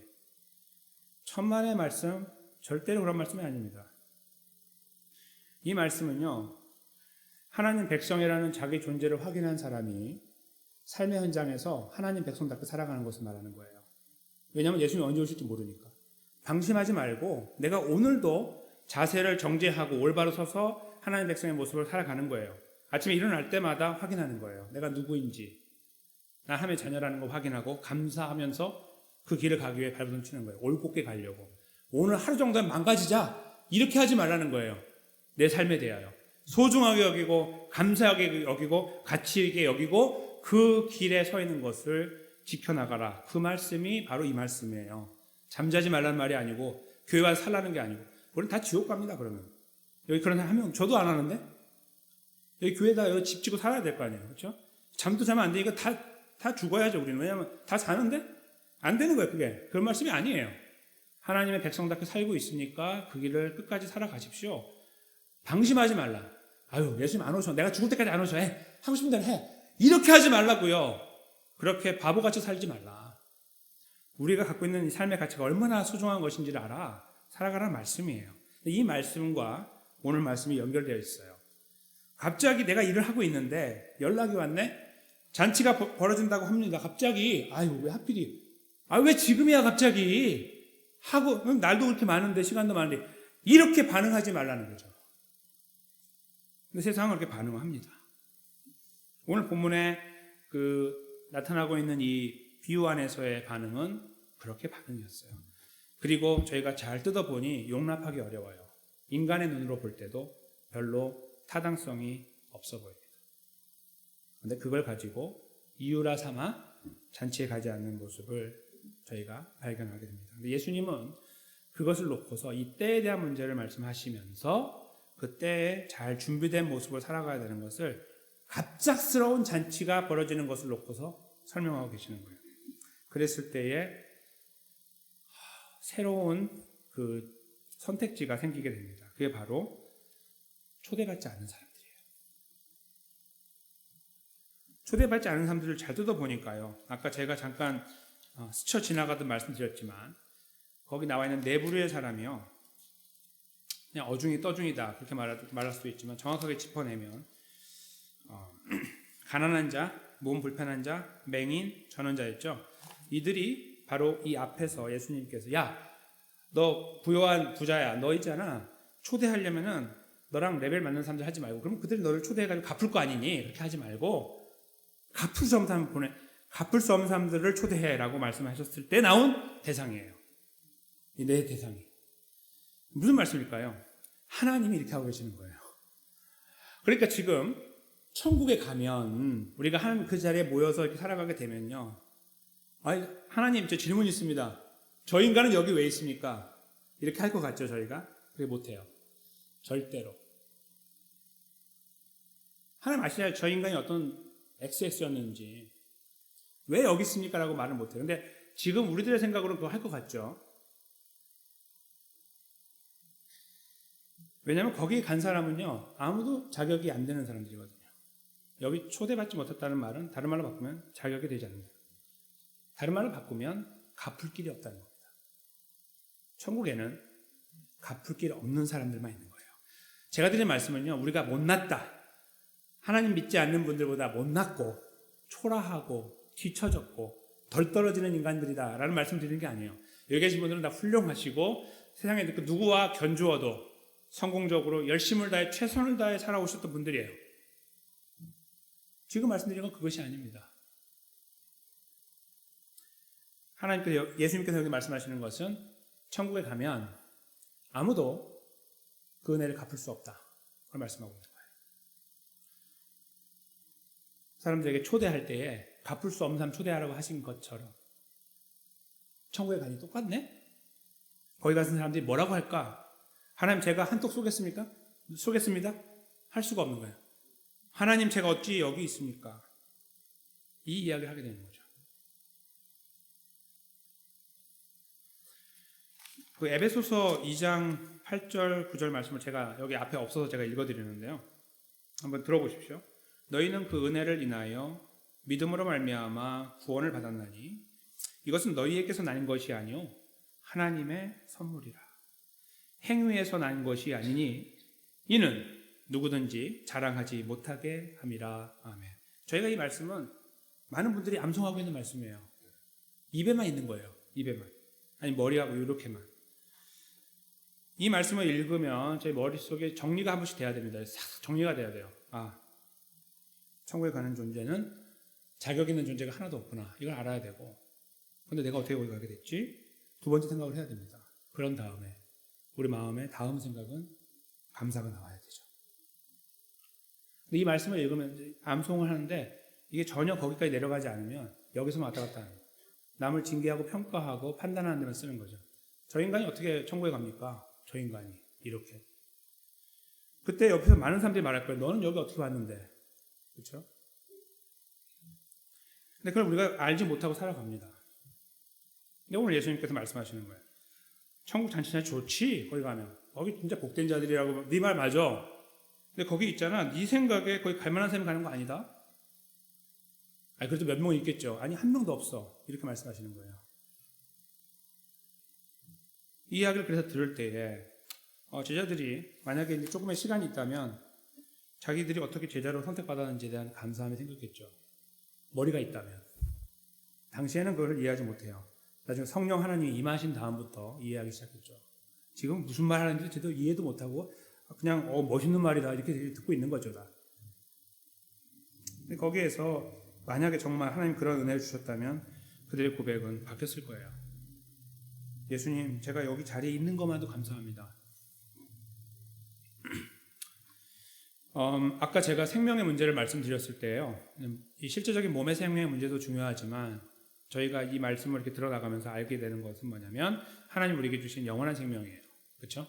천만의 말씀, 절대로 그런 말씀이 아닙니다. 이 말씀은요, 하나님 백성이라는 자기 존재를 확인한 사람이 삶의 현장에서 하나님 백성답게 살아가는 것을 말하는 거예요. 왜냐하면 예수님이 언제 오실지 모르니까. 방심하지 말고 내가 오늘도 자세를 정제하고 올바로 서서 하나님 백성의 모습을 살아가는 거예요. 아침에 일어날 때마다 확인하는 거예요. 내가 누구인지, 나 하나님의 자녀라는 걸 확인하고 감사하면서 그 길을 가기 위해 발버둥 치는 거예요. 올곧게 가려고. 오늘 하루 정도는 망가지자, 이렇게 하지 말라는 거예요. 내 삶에 대하여 소중하게 여기고 감사하게 여기고 가치 있게 여기고 그 길에 서 있는 것을 지켜나가라. 그 말씀이 바로 이 말씀이에요. 잠자지 말라는 말이 아니고 교회와 살라는 게 아니고. 우리는 다 지옥 갑니다. 그러면 여기 그런 사람 한 명, 저도 안 하는데 여기 교회다 여기 집 지고 살아야 될 거 아니에요. 그렇죠? 잠도 자면 안 되니까 다 죽어야죠. 우리는. 왜냐하면 다 사는데 안 되는 거예요. 그게 그런 말씀이 아니에요. 하나님의 백성답게 살고 있으니까 그 길을 끝까지 살아가십시오. 방심하지 말라. 아유, 예수님 안 오셔. 내가 죽을 때까지 안 오셔. 해. 하고 싶은 대로 해. 이렇게 하지 말라고요. 그렇게 바보같이 살지 말라. 우리가 갖고 있는 삶의 가치가 얼마나 소중한 것인지를 알아. 살아가라는 말씀이에요. 이 말씀과 오늘 말씀이 연결되어 있어요. 갑자기 내가 일을 하고 있는데 연락이 왔네? 잔치가 벌어진다고 합니다. 갑자기, 아유, 왜 하필이, 왜 지금이야, 갑자기? 하고, 날도 그렇게 많은데, 시간도 많은데, 이렇게 반응하지 말라는 거죠. 근데 세상은 그렇게 반응합니다. 오늘 본문에 나타나고 있는 이 비유 안에서의 반응은 그렇게 반응이었어요. 그리고 저희가 잘 뜯어보니 용납하기 어려워요. 인간의 눈으로 볼 때도 별로 타당성이 없어 보입니다. 그런데 그걸 가지고 이유라 삼아 잔치에 가지 않는 모습을 저희가 발견하게 됩니다. 근데 예수님은 그것을 놓고서 이 때에 대한 문제를 말씀하시면서 그 때에 잘 준비된 모습을 살아가야 되는 것을 갑작스러운 잔치가 벌어지는 것을 놓고서 설명하고 계시는 거예요. 그랬을 때에 새로운 선택지가 생기게 됩니다. 그게 바로 초대받지 않는 사람들이에요. 초대받지 않은 사람들을 잘 뜯어보니까요. 아까 제가 잠깐 스쳐 지나가듯 말씀드렸지만 거기 나와 있는 네 부류의 사람이요. 그냥 어중이 떠중이다 그렇게 말할 수도 있지만 정확하게 짚어내면 가난한 자, 몸 불편한 자, 맹인, 전원자였죠. 이들이 바로 이 앞에서 예수님께서 야, 너 부유한 부자야. 너 있잖아. 초대하려면은 너랑 레벨 맞는 사람들 하지 말고 그럼 그들이 너를 초대해가지고 갚을 거 아니니? 그렇게 하지 말고 갚을 수 없는 사람들을 초대해라고 말씀하셨을 때 나온 대상이에요. 이 네 대상이. 무슨 말씀일까요? 하나님이 이렇게 하고 계시는 거예요. 그러니까 지금 천국에 가면 우리가 그 자리에 모여서 이렇게 살아가게 되면요. 하나님 저 질문 있습니다. 저 인간은 여기 왜 있습니까? 이렇게 할 것 같죠 저희가? 그게 못해요. 절대로. 하나님 아시잖아요. 저 인간이 어떤 XX였는지 왜 여기 있습니까? 라고 말을 못해요. 근데 지금 우리들의 생각으로는 그거 할 것 같죠. 왜냐하면 거기에 간 사람은요. 아무도 자격이 안 되는 사람들이거든요. 여기 초대받지 못했다는 말은 다른 말로 바꾸면 자격이 되지 않는다. 다른 말로 바꾸면 갚을 길이 없다는 겁니다. 천국에는 갚을 길 없는 사람들만 있는 거예요. 제가 드린 말씀은요. 우리가 못났다. 하나님 믿지 않는 분들보다 못났고 초라하고 뒤처졌고 덜 떨어지는 인간들이다 라는 말씀 드리는 게 아니에요. 여기 계신 분들은 다 훌륭하시고 세상에 누구와 견주어도 성공적으로 열심을 다해 최선을 다해 살아오셨던 분들이에요. 지금 말씀드린 건 그것이 아닙니다. 예수님께서 여기 말씀하시는 것은 천국에 가면 아무도 그 은혜를 갚을 수 없다. 그걸 말씀하고 있는 거예요. 사람들에게 초대할 때에 갚을 수 없는 사람 초대하라고 하신 것처럼 천국에 가니 똑같네? 거기 가서 사람들이 뭐라고 할까? 하나님 제가 한턱 쏘겠습니까? 쏘겠습니다? 할 수가 없는 거예요. 하나님 제가 어찌 여기 있습니까? 이 이야기를 하게 되는 거죠. 그 에베소서 2장 8절 9절 말씀을 제가 여기 앞에 없어서 제가 읽어드리는데요. 한번 들어보십시오. 너희는 그 은혜를 인하여 믿음으로 말미암아 구원을 받았나니 이것은 너희에게서 난 것이 아니요 하나님의 선물이라. 행위에서 난 것이 아니니 이는 누구든지 자랑하지 못하게 함이라. 아멘. 저희가 이 말씀은 많은 분들이 암송하고 있는 말씀이에요. 입에만 있는 거예요. 입에만. 아니 머리하고 이렇게만. 이 말씀을 읽으면 제 머릿속에 정리가 한 번씩 돼야 됩니다. 싹 정리가 돼야 돼요. 천국에 가는 존재는 자격 있는 존재가 하나도 없구나. 이걸 알아야 되고. 근데 내가 어떻게 거기 가게 됐지? 두 번째 생각을 해야 됩니다. 그런 다음에 우리 마음에 다음 생각은 감사가 나와야 되죠. 근데 이 말씀을 읽으면 암송을 하는데 이게 전혀 거기까지 내려가지 않으면 여기서만 왔다 갔다 하는 거예요. 남을 징계하고 평가하고 판단하는 데만 쓰는 거죠. 저 인간이 어떻게 천국에 갑니까? 저 인간이 이렇게. 그때 옆에서 많은 사람들이 말할 거예요. 너는 여기 어떻게 왔는데? 그렇죠? 근데 그걸 우리가 알지 못하고 살아갑니다. 근데 오늘 예수님께서 말씀하시는 거예요. 천국 잔치나 좋지? 거기 가면. 거기 진짜 복된 자들이라고. 네 말 맞아. 근데 거기 있잖아. 네 생각에 거기 갈 만한 사람이 가는 거 아니다? 그래도 몇 명 있겠죠. 아니 한 명도 없어. 이렇게 말씀하시는 거예요. 이 이야기를 그래서 들을 때에 제자들이 만약에 이제 조금의 시간이 있다면 자기들이 어떻게 제자로 선택받았는지에 대한 감사함이 생겼겠죠. 머리가 있다면. 당시에는 그걸 이해하지 못해요. 나중에 성령 하나님이 임하신 다음부터 이해하기 시작했죠. 지금 무슨 말 하는지 저도 이해도 못하고 그냥 멋있는 말이다 이렇게 듣고 있는 거죠. 다. 근데 거기에서 만약에 정말 하나님 그런 은혜를 주셨다면 그들의 고백은 바뀌었을 거예요. 예수님, 제가 여기 자리에 있는 것만도 감사합니다. 아까 제가 생명의 문제를 말씀드렸을 때요, 이 실제적인 몸의 생명의 문제도 중요하지만 저희가 이 말씀을 이렇게 들어나가면서 알게 되는 것은 뭐냐면 하나님 우리에게 주신 영원한 생명이에요. 그렇죠?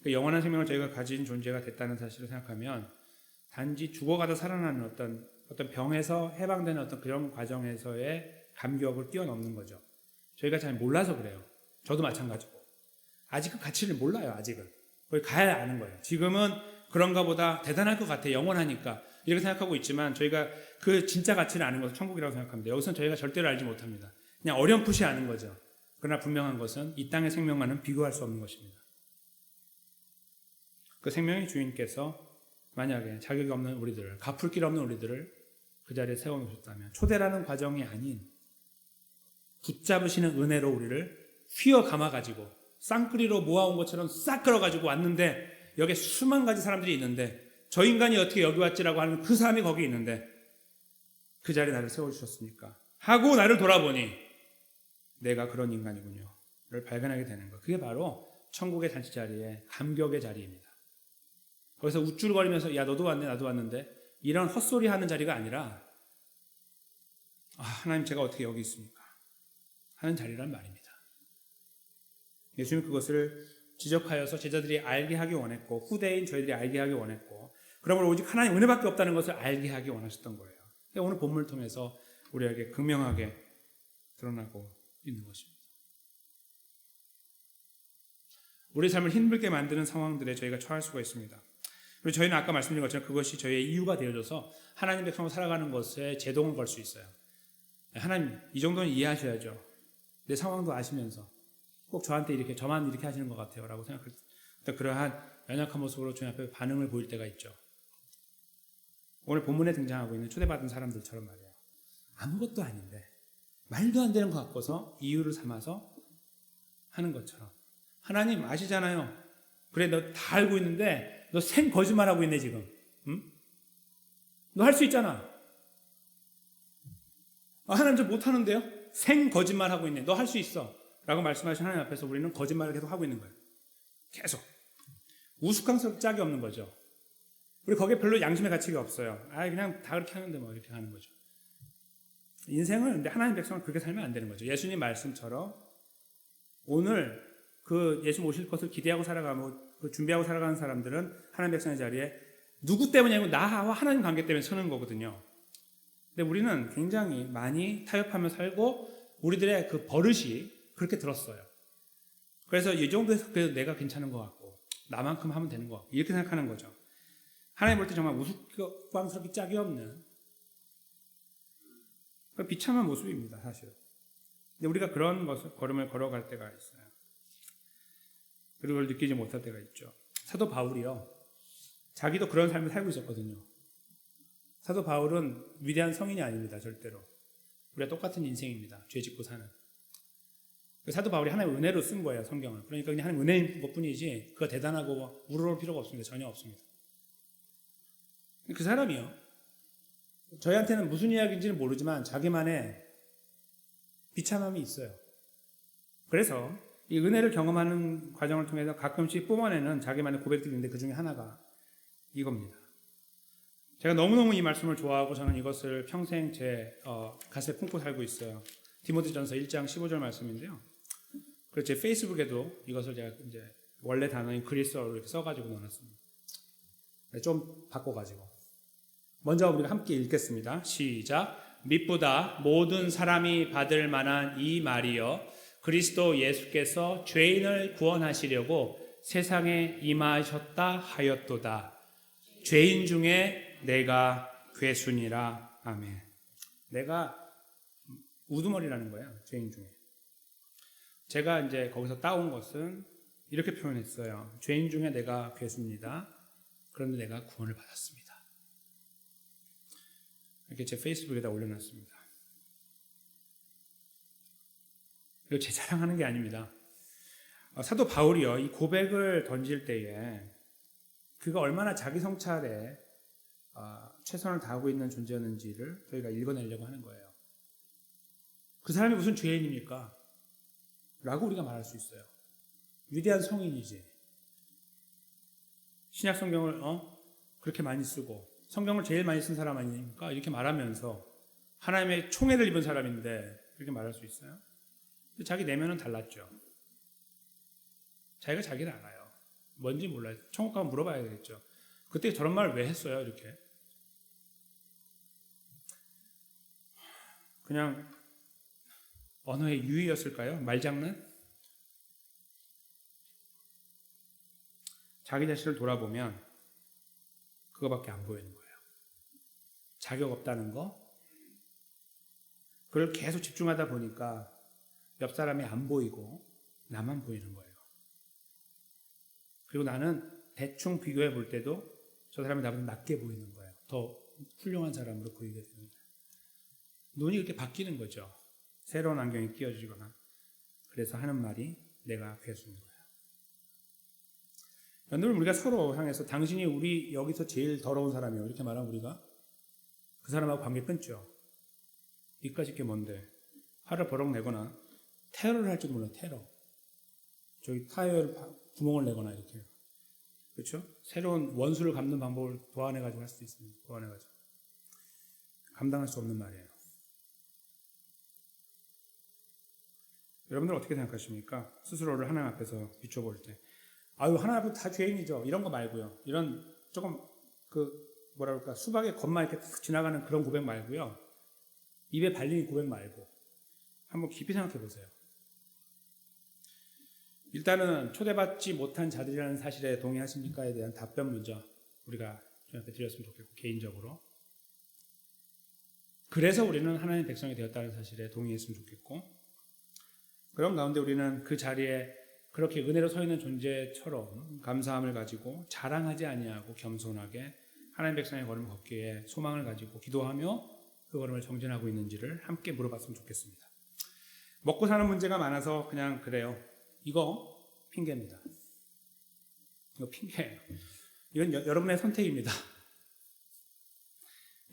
그 영원한 생명을 저희가 가진 존재가 됐다는 사실을 생각하면 단지 죽어가다 살아나는 어떤 병에서 해방되는 어떤 그런 과정에서의 감격을 뛰어넘는 거죠. 저희가 잘 몰라서 그래요. 저도 마찬가지고. 아직 그 가치를 몰라요, 아직은. 거기 가야 아는 거예요. 지금은 그런가 보다 대단할 것 같아, 영원하니까. 이렇게 생각하고 있지만 저희가 그 진짜 가치를 아는 것은 천국이라고 생각합니다. 여기서는 저희가 절대로 알지 못합니다. 그냥 어렴풋이 아는 거죠. 그러나 분명한 것은 이 땅의 생명과는 비교할 수 없는 것입니다. 그 생명의 주인께서 만약에 자격이 없는 우리들을, 갚을 길 없는 우리들을 그 자리에 세워놓으셨다면 초대라는 과정이 아닌 붙잡으시는 은혜로 우리를 휘어 감아가지고 쌍끌이로 모아온 것처럼 싹 끌어가지고 왔는데 여기에 수만 가지 사람들이 있는데 저 인간이 어떻게 여기 왔지라고 하는 그 사람이 거기 있는데 그 자리에 나를 세워주셨으니까 하고 나를 돌아보니 내가 그런 인간이군요 를 발견하게 되는 것. 그게 바로 천국의 잔치 자리에 감격의 자리입니다. 거기서 우쭐거리면서 야 너도 왔네 나도 왔는데 이런 헛소리 하는 자리가 아니라 하나님 제가 어떻게 여기 있습니까? 하는 자리란 말입니다. 예수님 그것을 지적하여서 제자들이 알게 하기 원했고 후대인 저희들이 알게 하기 원했고 그러므로 오직 하나님 은혜밖에 없다는 것을 알게 하기 원하셨던 거예요. 오늘 본문을 통해서 우리에게 극명하게 드러나고 있는 것입니다. 우리 삶을 힘들게 만드는 상황들에 저희가 처할 수가 있습니다. 그리고 저희는 아까 말씀드린 것처럼 그것이 저희의 이유가 되어져서 하나님 백성으로 살아가는 것에 제동을 걸 수 있어요. 하나님 이 정도는 이해하셔야죠. 내 상황도 아시면서 꼭 저한테 저만 이렇게 하시는 것 같아요 라고 생각할 때 그러한 연약한 모습으로 주님 앞에 반응을 보일 때가 있죠. 오늘 본문에 등장하고 있는 초대받은 사람들처럼 말이에요. 아무것도 아닌데 말도 안 되는 것 같고서 이유를 삼아서 하는 것처럼 하나님 아시잖아요. 그래 너 다 알고 있는데 너 생 거짓말하고 있네 지금. 응? 너 할 수 있잖아. 하나님 저 못하는데요? 생 거짓말하고 있네. 너 할 수 있어. 라고 말씀하신 하나님 앞에서 우리는 거짓말을 계속 하고 있는 거예요. 계속. 우스꽝스럽게 짝이 없는 거죠. 우리 거기에 별로 양심의 가치가 없어요. 그냥 다 그렇게 하는데 뭐 이렇게 하는 거죠. 인생을 근데 하나님 백성은 그렇게 살면 안 되는 거죠. 예수님 말씀처럼 오늘 그 예수님 오실 것을 기대하고 살아가고 그 준비하고 살아가는 사람들은 하나님 백성의 자리에 누구 때문이냐면 나와 하나님 관계 때문에 서는 거거든요. 근데 우리는 굉장히 많이 타협하며 살고 우리들의 그 버릇이 그렇게 들었어요. 그래서 이 정도에서 그래도 내가 괜찮은 것 같고 나만큼 하면 되는 것 같고 이렇게 생각하는 거죠. 하나님 볼 때 정말 우스꽝스럽게 짝이 없는 비참한 모습입니다, 사실. 근데 우리가 그런 걸음을 걸어갈 때가 있어요. 그리고 그걸 느끼지 못할 때가 있죠. 사도 바울이요. 자기도 그런 삶을 살고 있었거든요. 사도 바울은 위대한 성인이 아닙니다, 절대로. 우리가 똑같은 인생입니다. 죄 짓고 사는. 사도 바울이 하나님의 은혜로 쓴 거예요, 성경을. 그러니까 그냥 하나님의 은혜인 것뿐이지 그거 대단하고 우러러올 필요가 없습니다. 전혀 없습니다. 그 사람이요. 저희한테는 무슨 이야기인지는 모르지만 자기만의 비참함이 있어요. 그래서 이 은혜를 경험하는 과정을 통해서 가끔씩 뿜어내는 자기만의 고백들이 있는데 그 중에 하나가 이겁니다. 제가 너무너무 이 말씀을 좋아하고 저는 이것을 평생 제 가슴에 품고 살고 있어요. 디모데전서 1장 15절 말씀인데요. 그래서 제 페이스북에도 이것을 제가 이제 원래 단어인 그리스어로 이렇게 써가지고 넣어놨습니다. 좀 바꿔가지고. 먼저 우리가 함께 읽겠습니다. 시작. mit보다 모든 사람이 받을 만한 이 말이여 그리스도 예수께서 죄인을 구원하시려고 세상에 임하셨다 하였도다. 죄인 중에 내가 괴순이라. 아멘. 내가 우두머리라는 거예요. 죄인 중에. 제가 이제 거기서 따온 것은 이렇게 표현했어요. 죄인 중에 내가 괴수입니다. 그런데 내가 구원을 받았습니다. 이렇게 제 페이스북에다 올려놨습니다. 그리고 제 자랑하는 게 아닙니다. 사도 바울이요, 이 고백을 던질 때에 그가 얼마나 자기 성찰에 최선을 다하고 있는 존재였는지를 저희가 읽어내려고 하는 거예요. 그 사람이 무슨 죄인입니까? 라고 우리가 말할 수 있어요. 위대한 성인이지. 신약 성경을 그렇게 많이 쓰고 성경을 제일 많이 쓴 사람 아닙니까? 이렇게 말하면서 하나님의 총애를 입은 사람인데 이렇게 말할 수 있어요? 자기 내면은 달랐죠. 자기가 자기를 알아요. 뭔지 몰라요. 천국 가면 물어봐야 되겠죠. 그때 저런 말을 왜 했어요? 이렇게. 그냥 언어의 유희였을까요? 말장난? 자기 자신을 돌아보면 그거밖에 안 보이는 거예요. 자격 없다는 거. 그걸 계속 집중하다 보니까 옆 사람이 안 보이고 나만 보이는 거예요. 그리고 나는 대충 비교해 볼 때도 저 사람이 나보다 낫게 보이는 거예요. 더 훌륭한 사람으로 보이게 되는 거예요. 눈이 이렇게 바뀌는 거죠. 새로운 안경이 끼워지거나. 그래서 하는 말이 내가 괴수인 거예요. 늘 우리가 서로 향해서 당신이 우리 여기서 제일 더러운 사람이에요. 이렇게 말하면 우리가 그 사람하고 관계 끊죠. 이까짓 게 뭔데. 화를 버럭 내거나 테러를 할 줄 몰라. 테러. 저기 타이어를 구멍을 내거나 이렇게. 그렇죠? 새로운 원수를 갚는 방법을 도안해가지고 할 수도 있습니다. 도안해가지고. 감당할 수 없는 말이에요. 여러분들 어떻게 생각하십니까? 스스로를 하나님 앞에서 비춰볼 때. 아유, 하나님 앞에 다 죄인이죠. 이런 거 말고요. 이런 조금 뭐라 그럴까, 수박의 겉만 이렇게 탁 지나가는 그런 고백 말고요. 입에 발리는 고백 말고 한번 깊이 생각해 보세요. 일단은 초대받지 못한 자들이라는 사실에 동의하십니까에 대한 답변 먼저 우리가 주님께 드렸으면 좋겠고, 개인적으로. 그래서 우리는 하나님의 백성이 되었다는 사실에 동의했으면 좋겠고, 그런 가운데 우리는 그 자리에 그렇게 은혜로 서 있는 존재처럼 감사함을 가지고 자랑하지 아니하고 겸손하게 하나님 백성의 걸음을 걷기에 소망을 가지고 기도하며 그 걸음을 정진하고 있는지를 함께 물어봤으면 좋겠습니다. 먹고 사는 문제가 많아서 그냥 그래요. 이거 핑계입니다. 이거 핑계예요. 이건 여러분의 선택입니다.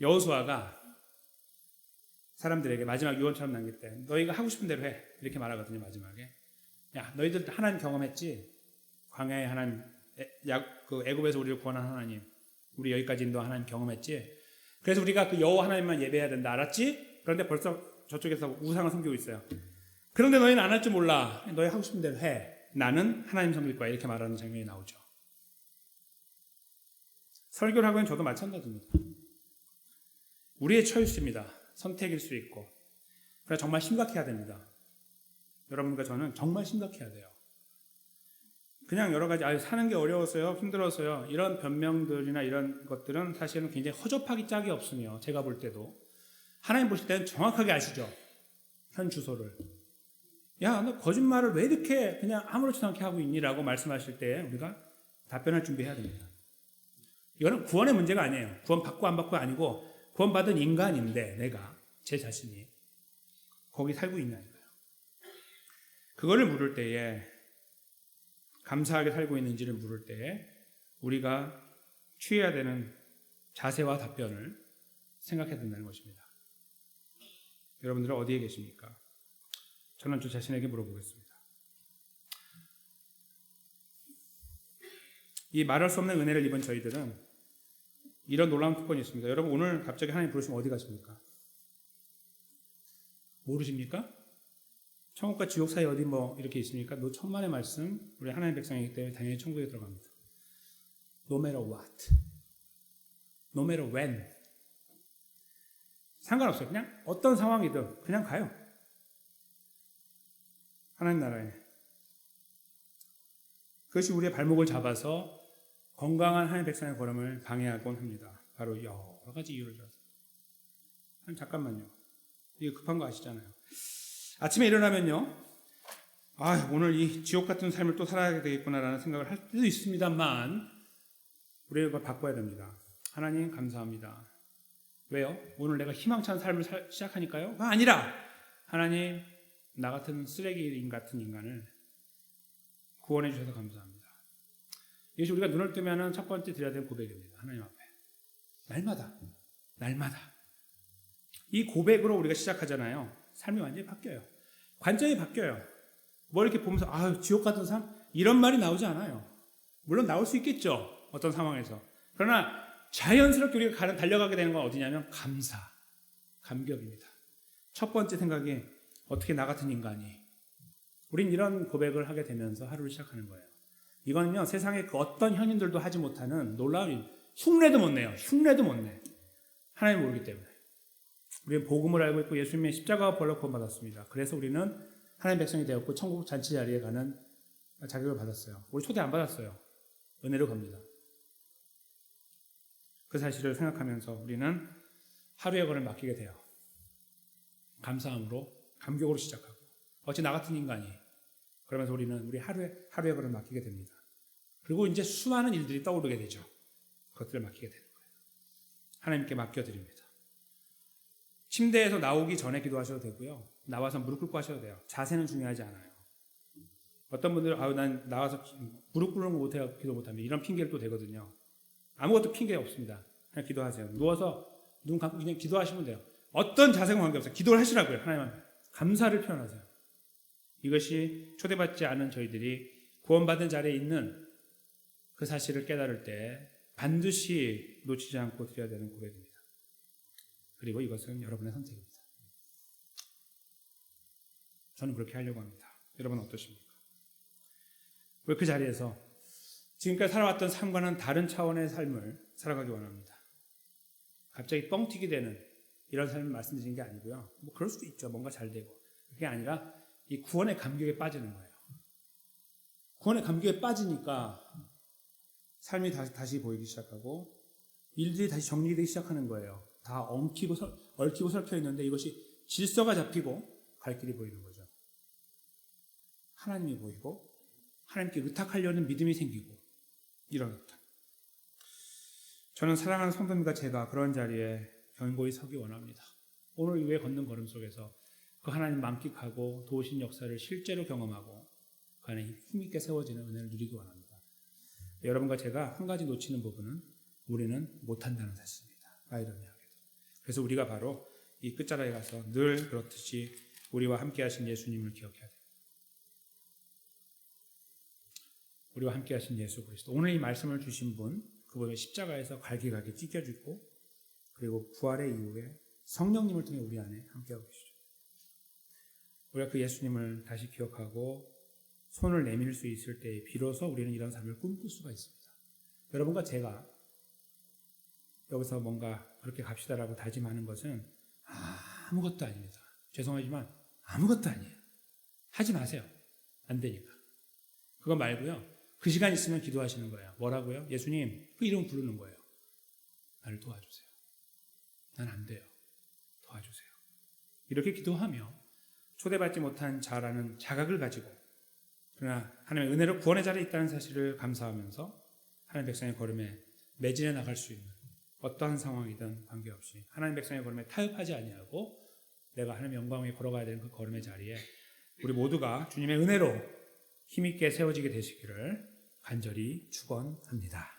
여호수아가 사람들에게 마지막 유언처럼 남길 때 너희가 하고 싶은 대로 해. 이렇게 말하거든요. 마지막에. 야, 너희들 하나님 경험했지? 광야의 하나님, 애굽에서 우리를 구원한 하나님, 우리 여기까지 인도한 하나님 경험했지? 그래서 우리가 그 여호와 하나님만 예배해야 된다. 알았지? 그런데 벌써 저쪽에서 우상을 섬기고 있어요. 그런데 너희는 안 할 줄 몰라. 너희 하고 싶은 대로 해. 나는 하나님 섬길 거야. 이렇게 말하는 장면이 나오죠. 설교를 하고는 저도 마찬가지입니다. 우리의 초이스입니다. 선택일 수 있고. 그래서 정말 심각해야 됩니다. 여러분과 저는 정말 심각해야 돼요. 그냥 여러 가지 사는 게 어려워서요, 힘들어서요, 이런 변명들이나 이런 것들은 사실은 굉장히 허접하기 짝이 없으며, 제가 볼 때도 하나님 보실 때는 정확하게 아시죠? 현 주소를. 야, 너 거짓말을 왜 이렇게 그냥 아무렇지도 않게 하고 있니? 라고 말씀하실 때 우리가 답변할 준비해야 됩니다. 이거는 구원의 문제가 아니에요. 구원 받고 안 받고가 아니고, 구원받은 인간인데 내가 제 자신이 거기 살고 있냐니까요. 그거를 물을 때에, 감사하게 살고 있는지를 물을 때에 우리가 취해야 되는 자세와 답변을 생각해야 된다는 것입니다. 여러분들은 어디에 계십니까? 저는 저 자신에게 물어보겠습니다. 이 말할 수 없는 은혜를 입은 저희들은 이런 놀라운 특권이 있습니다. 여러분, 오늘 갑자기 하나님 부르시면 어디 가십니까? 모르십니까? 천국과 지옥 사이 어디 이렇게 있습니까? 천만의 말씀, 우리 하나님의 백성이기 때문에 당연히 천국에 들어갑니다. No matter what, no matter when, 상관없어요. 그냥 어떤 상황이든 그냥 가요. 하나님 나라에. 그것이 우리의 발목을 잡아서 건강한 하나님의 백성의 걸음을 방해하곤 합니다. 바로 여러 가지 이유를 들어서. 잠깐만요. 이거 급한 거 아시잖아요. 아침에 일어나면요, 오늘 이 지옥 같은 삶을 또 살아야 되겠구나라는 생각을 할 수도 있습니다만, 우리가 이걸 바꿔야 됩니다. 하나님 감사합니다. 왜요? 오늘 내가 희망찬 삶을 시작하니까요? 아니라 하나님, 나 같은 쓰레기인 같은 인간을 구원해 주셔서 감사합니다. 이것이 우리가 눈을 뜨면 첫 번째 드려야 되는 고백입니다. 하나님 앞에. 날마다. 이 고백으로 우리가 시작하잖아요. 삶이 완전히 바뀌어요. 관점이 바뀌어요. 뭐 이렇게 보면서 지옥 같은 삶? 이런 말이 나오지 않아요. 물론 나올 수 있겠죠. 어떤 상황에서. 그러나 자연스럽게 우리가 달려가게 되는 건 어디냐면 감격입니다. 첫 번째 생각이 어떻게 나 같은 인간이. 우린 이런 고백을 하게 되면서 하루를 시작하는 거예요. 이거는요, 세상의 그 어떤 현인들도 하지 못하는 놀라운 흉내도 못 내요. 흉내도 못 내. 하나님 모르기 때문에. 우리는 복음을 알고 있고 예수님의 십자가와 벌로 구원받았습니다. 그래서 우리는 하나님 백성이 되었고 천국 잔치 자리에 가는 자격을 받았어요. 우리 초대 안 받았어요. 은혜로 갑니다. 그 사실을 생각하면서 우리는 하루의 걸음을 맡기게 돼요. 감사함으로, 감격으로 시작하고 어찌 나 같은 인간이. 그러면서 우리는 우리 하루의 걸음을 맡기게 됩니다. 그리고 이제 수많은 일들이 떠오르게 되죠. 그것들을 맡기게 되는 거예요. 하나님께 맡겨드립니다. 침대에서 나오기 전에 기도하셔도 되고요. 나와서 무릎 꿇고 하셔도 돼요. 자세는 중요하지 않아요. 어떤 분들은 난 나와서 무릎 꿇는 거 못해요. 기도 못하면 이런 핑계를 또 대거든요. 아무것도 핑계 없습니다. 그냥 기도하세요. 누워서 눈 감고 그냥 기도하시면 돼요. 어떤 자세가 관계없어요. 기도를 하시라고요. 하나님한테. 감사를 표현하세요. 이것이 초대받지 않은 저희들이 구원받은 자리에 있는 그 사실을 깨달을 때 반드시 놓치지 않고 드려야 되는 고백입니다. 그리고 이것은 여러분의 선택입니다. 저는 그렇게 하려고 합니다. 여러분 어떠십니까? 왜 그 자리에서 지금까지 살아왔던 삶과는 다른 차원의 삶을 살아가기 원합니다. 갑자기 뻥튀기 되는 이런 삶을 말씀드리는 게 아니고요. 뭐 그럴 수도 있죠. 뭔가 잘 되고. 그게 아니라 이 구원의 감격에 빠지는 거예요. 구원의 감격에 빠지니까 삶이 다시 보이기 시작하고 일들이 다시 정리되기 시작하는 거예요. 다 얽히고 설켜 있는데 이것이 질서가 잡히고 갈 길이 보이는 거죠. 하나님이 보이고 하나님께 의탁하려는 믿음이 생기고 이런 의탁. 저는 사랑하는 성도님과 제가 그런 자리에 견고히 서기 원합니다. 오늘 이후에 걷는 걸음 속에서 그 하나님 만끽하고 도우신 역사를 실제로 경험하고 그 안에 힘있게 세워지는 은혜를 누리기 원합니다. 여러분과 제가 한 가지 놓치는 부분은 우리는 못한다는 사실입니다. 아이러니하게도. 그래서 우리가 바로 이 끝자락에 가서 늘 그렇듯이 우리와 함께 하신 예수님을 기억해야 됩니다. 우리와 함께 하신 예수 그리스도. 오늘 이 말씀을 주신 분, 그분의 십자가에서 갈기갈기 찢겨지고 그리고 부활의 이후에 성령님을 통해 우리 안에 함께하고 계시죠. 우리가 그 예수님을 다시 기억하고 손을 내밀 수 있을 때 비로소 우리는 이런 삶을 꿈꿀 수가 있습니다. 여러분과 제가 여기서 뭔가 그렇게 갑시다라고 다짐하는 것은 아무것도 아닙니다. 죄송하지만 아무것도 아니에요. 하지 마세요. 안 되니까. 그거 말고요. 그 시간 있으면 기도하시는 거예요. 뭐라고요? 예수님, 그 이름 부르는 거예요. 나를 도와주세요. 난 안 돼요. 도와주세요. 이렇게 기도하며 초대받지 못한 자라는 자각을 가지고 그러나 하나님의 은혜로 구원의 자리에 있다는 사실을 감사하면서 하나님 백성의 걸음에 매진해 나갈 수 있는 어떠한 상황이든 관계없이 하나님 백성의 걸음에 타협하지 아니하고 내가 하나님의 영광에 걸어가야 되는 그 걸음의 자리에 우리 모두가 주님의 은혜로 힘있게 세워지게 되시기를 간절히 축원합니다.